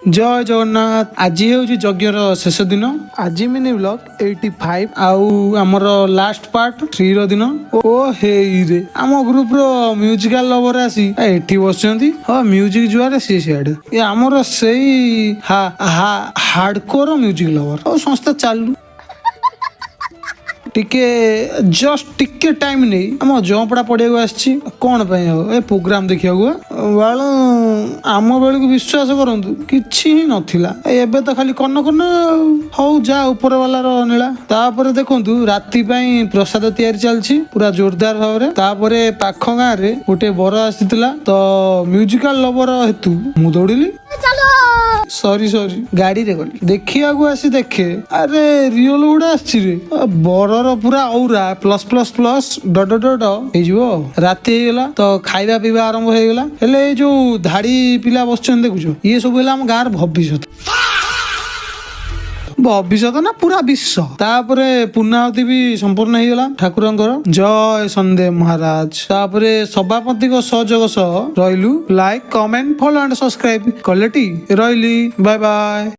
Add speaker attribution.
Speaker 1: जय जगन्नाथ। आज हूँ यज्ञर शेष दिन। आज मिनी ब्लॉग 85 आउ आमर लास्ट पार्ट 3 रो दिन। ओ हे रे आम ग्रुप रो म्यूजिकल लवर आसी एठी बसचंती। हां म्यूजिक जुआरे सी सियाडे ये आमर सेई हार्डकोर म्यूजिक लवर। ओ संस्था चालू टिके जस्ट टिके टाइम नहीं आम जपड़ा पड़िया आसी कौन ए प्रोग्राम देखा बाल आम बेलू विश्वास करंतु किछि ही नथिला एबे तो खाली कन्न कन्न हौ जा ऊपर वाला नीला तापर देखंतु राति पई प्रसाद तैयारी चलछि पूरा जोरदार भाव तापर पाख गाँ रे गोटे बर आसीतिला तो म्यूजिकल लवर हेतु मु दौड़िली सॉरी गाड़ी रे गली देखिया को आसी देखे अरे रियल गुड़ा आछि रे बरर पूरा aura plus plus plus dot डट हे जिवो राति हेला तो खाइबा पीबा आरंभ हो गेला हेले जो धाड़ी पिला बसछन देखुछो ये सब हेला हम गार भविष्यत ना पूरा विश्व तापरे पूर्णाहुति भी संपूर्ण हो गला ठाकुरंकर जय संदेव महाराज तापरे सभापति को सहयोग सह रहिलु like comment follow and subscribe कलेटी रहिली बाय बाय।